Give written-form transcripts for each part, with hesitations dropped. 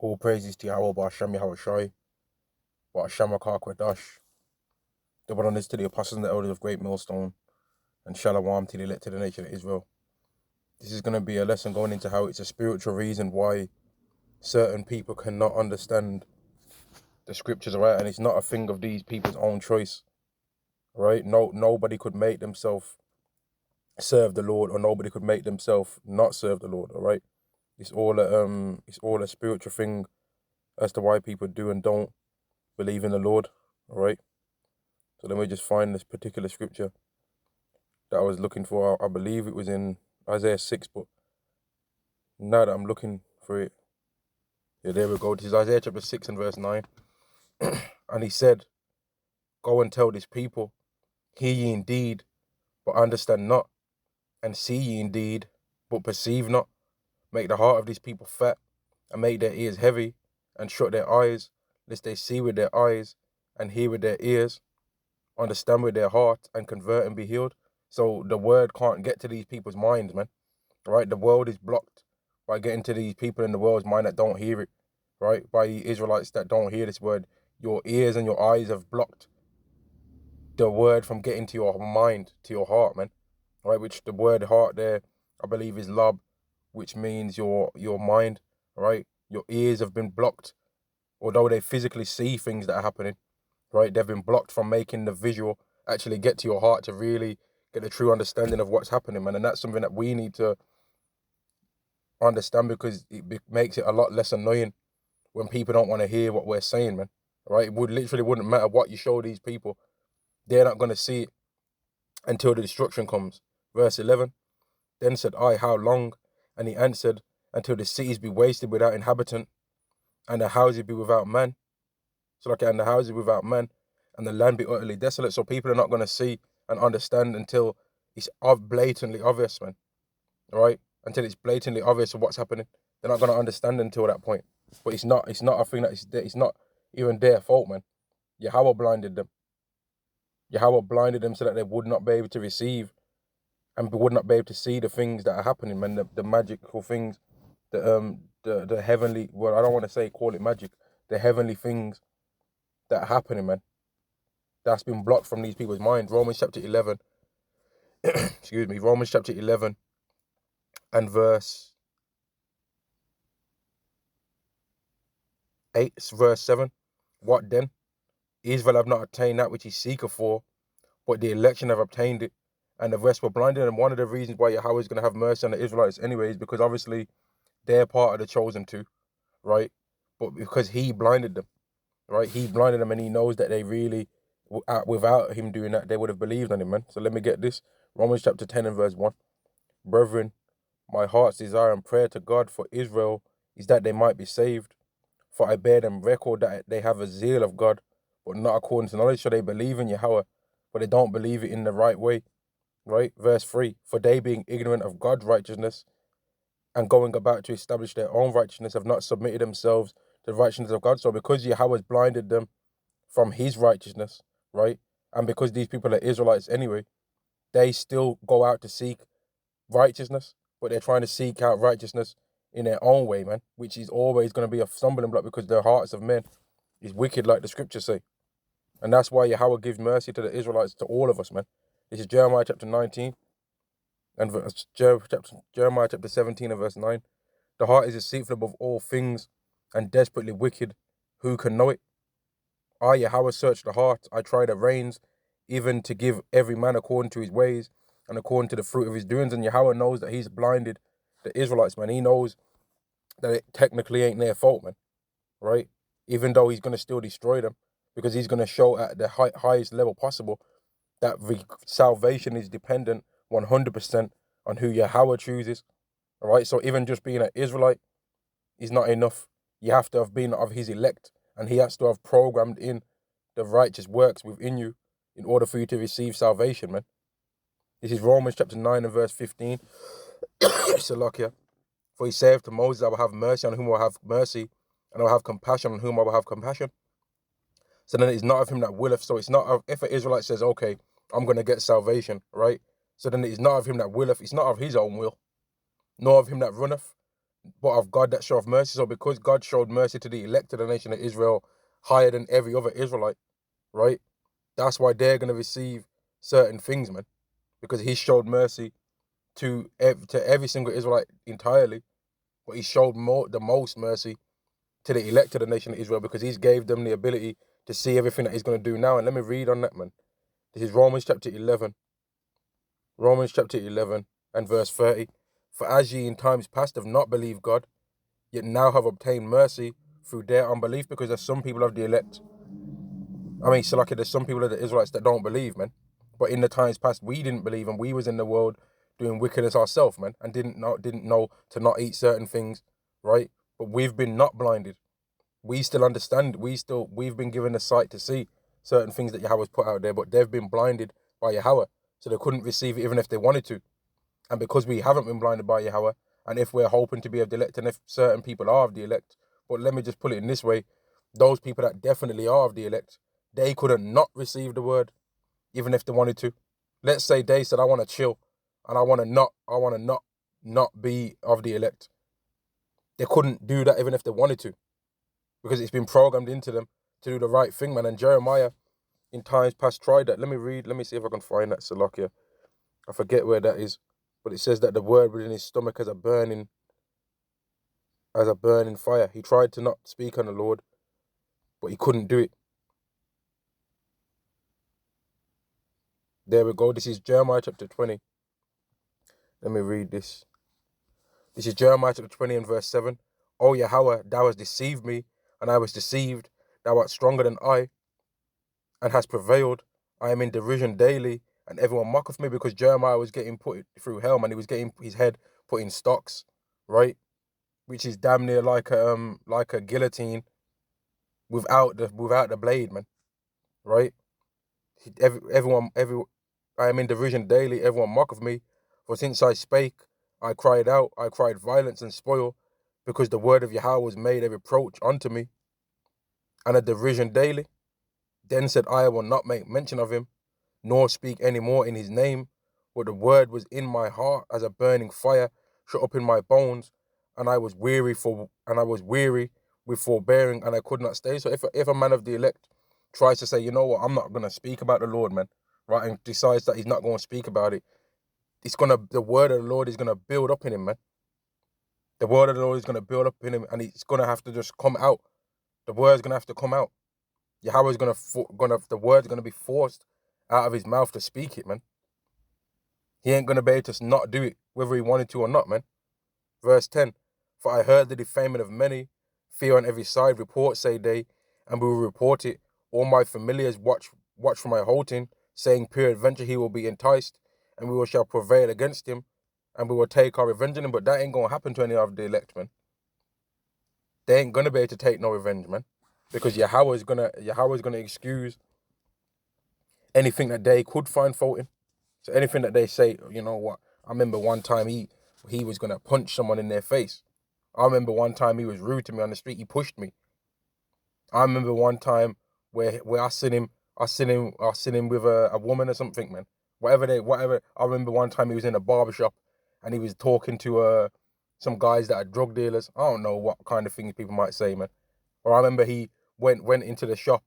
All praises to Yahweh, Ba'ashem Yahushai, Ba'ashem Akakwadash. Double honors to the apostles and the elders of Great Millstone, and Shalom to the elected nation of Israel. This is going to be a lesson going into how it's a spiritual reason why certain people cannot understand the scriptures, right? And it's not a thing of these people's own choice, right? Nobody could make themselves serve the Lord, or nobody could make themselves not serve the Lord, all right? It's all a spiritual thing as to why people do and don't believe in the Lord, all right? So let me just find this particular scripture that I was looking for. I believe it was in Isaiah 6, but now that I'm looking for it, yeah, there we go. This is Isaiah chapter 6 and verse 9. And he said, go and tell this people, hear ye indeed, but understand not, and see ye indeed, but perceive not. Make the heart of these people fat, and make their ears heavy, and shut their eyes, lest they see with their eyes, and hear with their ears, understand with their heart, and convert and be healed. So the word can't get to these people's minds, man. Right? The world is blocked by getting to these people in the world's mind that don't hear it. Right? By the Israelites that don't hear this word. Your ears and your eyes have blocked the word from getting to your mind, to your heart, man. Right? Which the word heart there, I believe, is lab, which means your mind. Right? Your ears have been blocked, although they physically see things that are happening. Right? They've been blocked from making the visual actually get to your heart to really get a true understanding of what's happening, man. And that's something that we need to understand, because it makes it a lot less annoying when people don't want to hear what we're saying, man. Right? It wouldn't matter what you show these people. They're not going to see it until the destruction comes. Verse 11, then said I, how long? And he answered, until the cities be wasted without inhabitant, and the houses be without man. So and the houses without man, and the land be utterly desolate. So people are not going to see and understand until it's blatantly obvious, man. Right? Until it's blatantly obvious of what's happening. They're not going to understand until that point. But it's not a thing that it's not even their fault, man. Yahweh blinded them. Yahweh blinded them so that they would not be able to receive and would not be able to see the things that are happening, man. The magical things, the heavenly, well, I don't want to say call it magic, the heavenly things that are happening, man. That's been blocked from these people's minds. Romans chapter 11, excuse me, Romans chapter 11 and verse 8, verse 7. What then? Israel have not attained that which he seeketh for, but the election have obtained it, and the rest were blinded. And one of the reasons why Yahweh is going to have mercy on the Israelites anyway is because obviously they're part of the chosen too, right? But because he blinded them, right? He blinded them, and he knows that they really, without him doing that, they would have believed on him, man. So let me get this. Romans chapter 10 and verse 1. Brethren, my heart's desire and prayer to God for Israel is that they might be saved. For I bear them record that they have a zeal of God, but not according to knowledge. So they believe in Yahweh, but they don't believe it in the right way. Right? Verse 3. For they, being ignorant of God's righteousness and going about to establish their own righteousness, have not submitted themselves to the righteousness of God. So because Yahweh has blinded them from his righteousness, right? And because these people are Israelites anyway, they still go out to seek righteousness, but they're trying to seek out righteousness in their own way, man, which is always going to be a stumbling block, because the hearts of men is wicked, like the scriptures say. And that's why Yahweh gives mercy to the Israelites, to all of us, man. This is Jeremiah chapter 19 and Jeremiah chapter 17 and verse 9. The heart is deceitful above all things and desperately wicked. Who can know it? I, Yahweh, search the heart. I try the reins, even to give every man according to his ways and according to the fruit of his doings. And Yahweh knows that he's blinded the Israelites, man. He knows that it technically ain't their fault, man. Right? Even though he's going to still destroy them, because he's going to show at the highest level possible that salvation is dependent 100% on who Yahweh chooses. All right? So even just being an Israelite is not enough. You have to have been of his elect, and he has to have programmed in the righteous works within you in order for you to receive salvation, man. This is Romans chapter 9 and verse 15. Salakia. For he saith to Moses, I will have mercy on whom I will have mercy, and I will have compassion on whom I will have compassion. So then it's not of him that willeth. So it's not of, if an Israelite says, okay, I'm going to get salvation, right? So then it's not of him that willeth. It's not of his own will, nor of him that runneth, but of God that showeth mercy. So because God showed mercy to the elect of the nation of Israel higher than every other Israelite, right? That's why they're going to receive certain things, man. Because he showed mercy to every single Israelite entirely, but he showed the most mercy to the elect of the nation of Israel because he's gave them the ability to see everything that he's going to do now. And let me read on that, man. This is Romans chapter 11. Romans chapter 11 and verse 30. For as ye in times past have not believed God, yet now have obtained mercy through their unbelief, because there's some people of the elect. I mean, so like there's some people of the Israelites that don't believe, man. But in the times past, we didn't believe, and we was in the world doing wickedness ourselves, man, and didn't know to not eat certain things, right? But we've been not blinded. We still understand. We've been given the sight to see certain things that Yahweh's put out there, but they've been blinded by Yahweh, so they couldn't receive it even if they wanted to. And because we haven't been blinded by Yahweh, and if we're hoping to be of the elect, and if certain people are of the elect, but let me just put it in this way, those people that definitely are of the elect, they couldn't not receive the word, even if they wanted to. Let's say they said, I want to chill, and I want to not be of the elect. They couldn't do that even if they wanted to, because it's been programmed into them to do the right thing, man. And Jeremiah, in times past, tried that. Let me see if I can find that Salakia. I forget where that is, but it says that the word within his stomach as a burning fire. He tried to not speak on the Lord, but he couldn't do it. There we go. This is Jeremiah chapter 20. Let me read this. This is Jeremiah chapter 20 and verse 7. O Yahweh, thou hast deceived me, and I was deceived. Thou art stronger than I, and hast prevailed. I am in derision daily, and everyone mocketh me, because Jeremiah was getting put through hell, man. He was getting his head put in stocks, right? Which is damn near like a guillotine without the blade, man. Right? I am in derision daily, everyone mocketh me. For since I spake, I cried out, I cried violence and spoil, because the word of Yahweh was made a reproach unto me, and a derision daily. Then said I will not make mention of him, nor speak any more in his name. But the word was in my heart as a burning fire, shut up in my bones, and I was weary with forbearing, and I could not stay. So if a man of the elect tries to say, you know what, I'm not gonna speak about the Lord, man, right, and decides that he's not gonna speak about it, the word of the Lord is gonna build up in him, man. The word of the Lord is gonna build up in him, and it's gonna have to just come out. The word's gonna have to come out. Yahweh's the word's gonna be forced out of his mouth to speak it, man. He ain't gonna be able to not do it, whether he wanted to or not, man. Verse 10. For I heard the defaming of many, fear on every side, report, say they, and we will report it. All my familiars watch for my halting, saying, peradventure he will be enticed, and we shall prevail against him, and we will take our revenge on him. But that ain't gonna happen to any of the elect, man. They ain't gonna be able to take no revenge, man. Because Yahweh's gonna excuse anything that they could find fault in. So anything that they say, you know what, I remember one time he was gonna punch someone in their face. I remember one time he was rude to me on the street, he pushed me. I remember one time where I seen him with a woman or something, man. Whatever. I remember one time he was in a barbershop and he was talking to some guys that are drug dealers. I don't know what kind of things people might say, man. Or I remember he went into the shop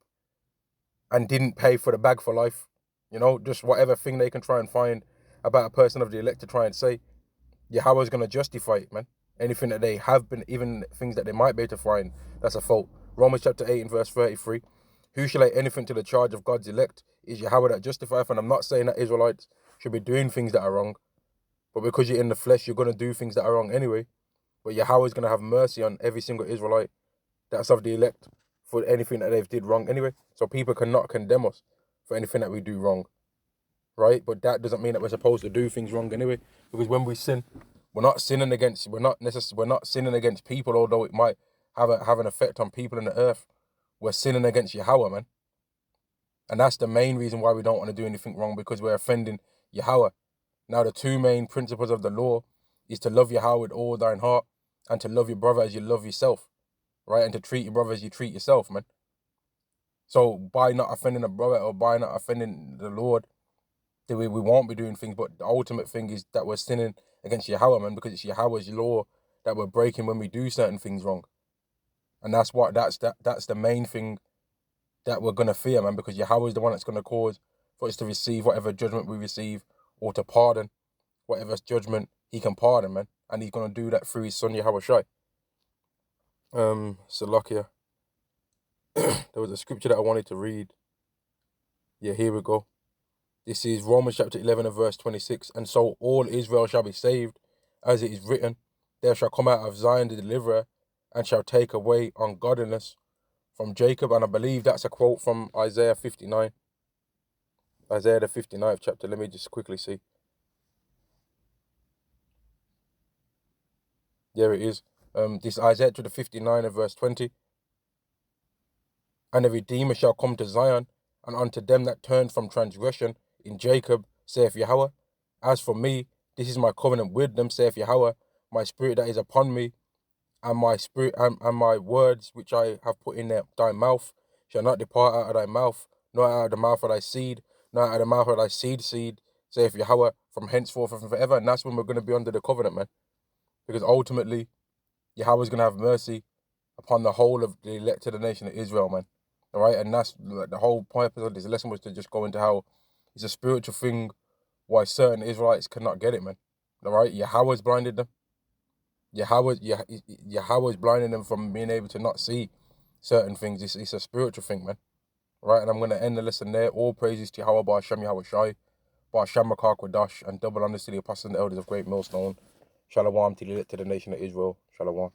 and didn't pay for the bag for life. You know, just whatever thing they can try and find about a person of the elect to try and say. Yahweh's going to justify it, man. Anything that they have been, even things that they might be able to find, that's a fault. Romans chapter 8 and verse 33. Who shall lay anything to the charge of God's elect? Is Yahweh that justifieth? And I'm not saying that Israelites should be doing things that are wrong. But because you're in the flesh, you're going to do things that are wrong anyway. But Yahweh's going to have mercy on every single Israelite that's of the elect for anything that they've did wrong anyway. So people cannot condemn us for anything that we do wrong, right? But that doesn't mean that we're supposed to do things wrong anyway. Because when we sin, we're not sinning against people, although it might have an effect on people in the earth. We're sinning against Yahweh, man. And that's the main reason why we don't want to do anything wrong, because we're offending Yahweh. Now, the two main principles of the law is to love Yahweh with all thine heart, and to love your brother as you love yourself, right? And to treat your brother as you treat yourself, man. So by not offending a brother or by not offending the Lord, we won't be doing things. But the ultimate thing is that we're sinning against Yahweh, man, because it's Yahweh's law that we're breaking when we do certain things wrong. And that's the main thing that we're gonna fear, man, because Yahweh is the one that's gonna cause for us to receive whatever judgment we receive, or to pardon whatever judgment he can pardon, man. And he's gonna do that through his son Yahweh Shai. Salakia. There was a scripture that I wanted to read. Yeah, here we go. This is Romans chapter 11 and verse 26. And so all Israel shall be saved, as it is written, there shall come out of Zion the deliverer, and shall take away ungodliness from Jacob. And I believe that's a quote from Isaiah 59. Isaiah the 59th chapter. Let me just quickly see. There it is. This Isaiah to the 59 and verse 20. And the Redeemer shall come to Zion, and unto them that turn from transgression in Jacob, saith Yahweh. As for me, this is my covenant with them, saith Yahweh. My spirit that is upon me, and my spirit and my words which I have put in thy mouth shall not depart out of thy mouth, nor out of the mouth of thy seed, nor out of the mouth of thy seed, saith Yahweh, from henceforth and forever. And that's when we're going to be under the covenant, man. Because ultimately, Yahweh's going to have mercy upon the whole of the elected nation of Israel, man. All right, and that's the whole purpose of this lesson, was to just go into how it's a spiritual thing why certain Israelites cannot get it, man. All right, Yahweh's blinded them. Yahweh's blinding them from being able to not see certain things. It's a spiritual thing, man. All right, and I'm going to end the lesson there. All praises to Yahweh, Ba'ashem Yahweh Shai, Ba'ashem Makar Kodash, and double honors to the apostles and the elders of Great Millstone. Shalom to the nation of Israel. Shalom.